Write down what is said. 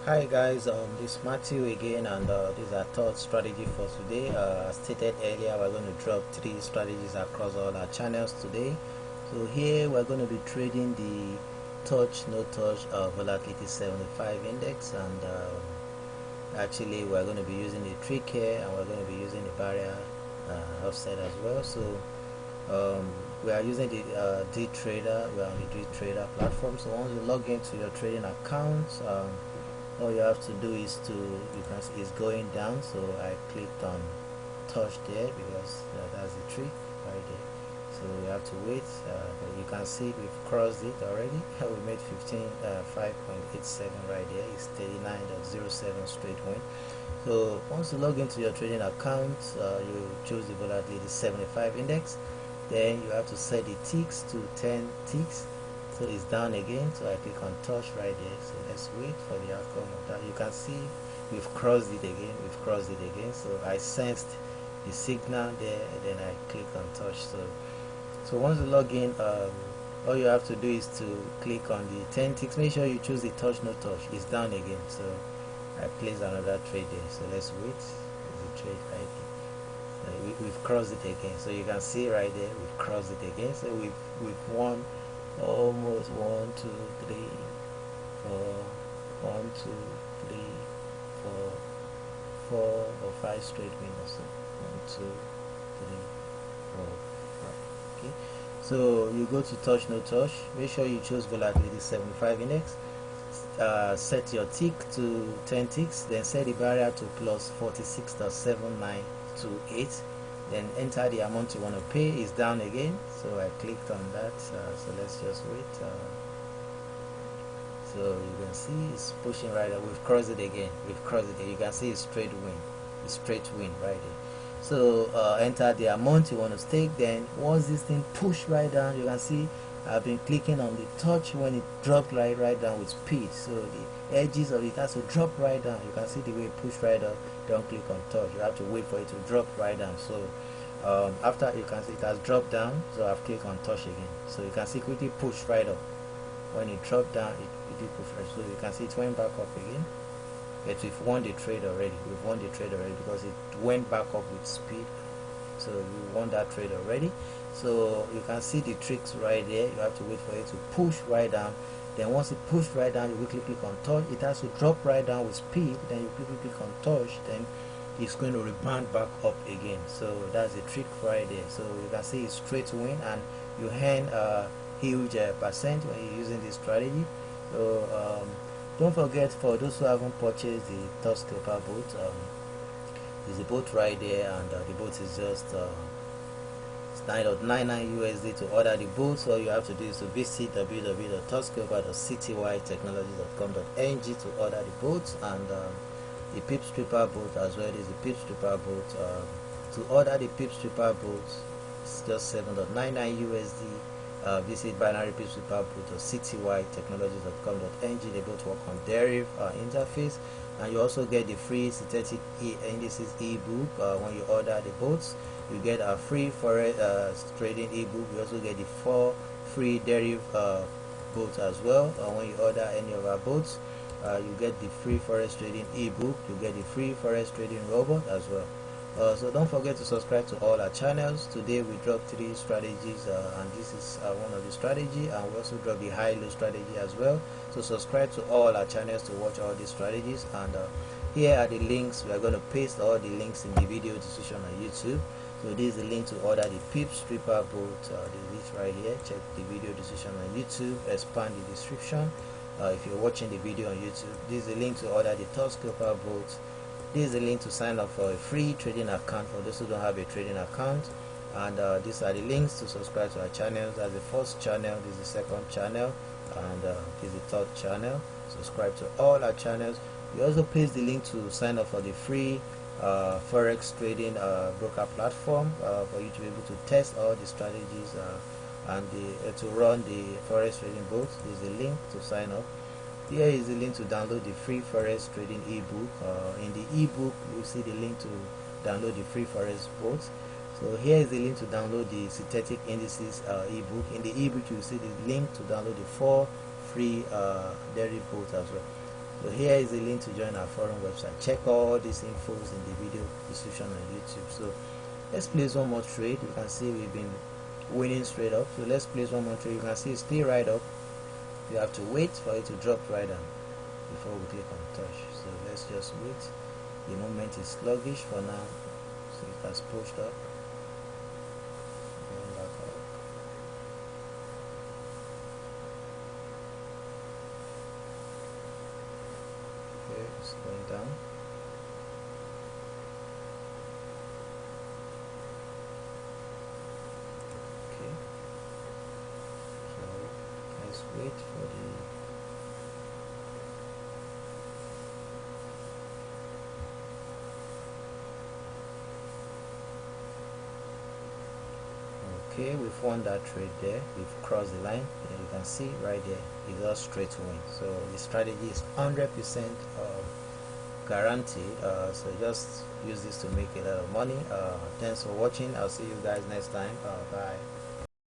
Hi guys, this is Matthew again, and this is our third strategy for today. As stated earlier, we're going to drop 3 strategies across all our channels today. So here we're going to be trading the touch no touch volatility 75 index, and actually we're going to be using the trick here, and we're going to be using the barrier offset as well. So we are using the D-Trader. We are on the D-Trader platform. So once you log into your trading account, all you have to do is you can see it's going down. So I clicked on touch there because that's the trick right there. So we have to wait, but you can see we've crossed it already. We made 5.87 right there. It's 39.07 straight win. So once you log into your trading account, you choose the volatility 75 index. Then you have to set the ticks to 10 ticks. So it's down again, so I click on touch right there. So let's wait for the outcome of that. You can see we've crossed it again. So I sensed the signal there, and then I click on touch. So once you log in, all you have to do is to click on the 10 ticks. Make sure you choose the touch no touch. It's down again, so I place another trade there. So let's wait. There's a trade right there. We've crossed it again, so you can see right there we've crossed it again. So we've won almost 1 2 3 4 1 2 3 4 4 or 5 straight winners. So 1 2 3 4 5. Okay, so you go to touch no touch. Make sure you choose volatility 75 index. Set your tick to 10 ticks, then set the barrier to plus 46.7928. Then enter the amount you want to pay. Is down again, so I clicked on that. So let's just wait. So you can see it's pushing right up. We've crossed it again. You can see it's straight win right there. So enter the amount you want to stake. Then once this thing push right down, you can see I've been clicking on the touch when it dropped right down with speed. So the edges of it has to drop right down. You can see the way it pushed right up. Don't click on touch. You have to wait for it to drop right down. So after, you can see it has dropped down. So I've clicked on touch again. So you can see quickly push right up. When it dropped down, it did push right. So you can see it went back up again. But we've won the trade already. We've won the trade already because it went back up with speed. So you won that trade already. So you can see the tricks right there. You have to wait for it to push right down. Then once it pushed right down, you quickly click on touch. It has to drop right down with speed. Then you quickly click on touch. Then it's going to rebound back up again. So that's the trick right there. So you can see it's straight win, and you earn a huge percent when you're using this strategy. So don't forget, for those who haven't purchased the TOUCHSCALPER boat, there's a boat right there, and the boat is just it's $9.99 USD to order the boat. So all you have to do is to visit www.touchscalper.citywitetechnologies.com.ng to order the boat, and the PIPSREAPER boat as well. Is the PIPSREAPER boat. To order the PIPSREAPER boat, it's just $7.99 USD. Visit binarypipsreaper.citywitetechnologies.com.ng. They both work on deriv interface, and you also get the free synthetic indices ebook when you order the boats. You get a free Forex trading ebook. You also get the 4 free deriv boats as well. When you order any of our boats, you get the free Forex trading ebook. You get the free Forex trading robot as well. So don't forget to subscribe to all our channels. Today we dropped 3 strategies, and this is one of the strategy, and we also dropped the high-low strategy as well. So subscribe to all our channels to watch all these strategies, and here are the links. We are going to paste all the links in the video description on YouTube. So this is the link to order the PIPSREAPER boat. This is right here. Check the video description on YouTube. Expand the description. If you're watching the video on YouTube, this is the link to order the TOUCHSCALPER boat. This is the link to sign up for a free trading account for those who don't have a trading account, and these are the links to subscribe to our channels. That's the first channel, this is the second channel, and this is the third channel. Subscribe to all our channels. We also paste the link to sign up for the free Forex trading broker platform for you to be able to test all the strategies and to run the Forex trading boats. This is the link to sign up. Here is the link to download the free Forex trading ebook. In the ebook, you see the link to download the free Forex boat. So here is the link to download the synthetic indices ebook. In the ebook, you see the link to download the 4 free deriv boats as well. So here is the link to join our forum website. Check all these infos in the video description on YouTube. So let's place one more trade. You can see we've been winning straight up. So let's place one more trade. You can see it's still right up. You have to wait for it to drop right down before we click on touch. So let's just wait. The moment is sluggish for now, so it has pushed up, going back up. Okay, it's going down. Okay, so let's wait for the okay, we've won that trade there. We've crossed the line, and you can see right there it's a straight win. So the strategy is 100% guaranteed. So just use this to make a lot of money. Thanks for watching. I'll see you guys next time. Bye.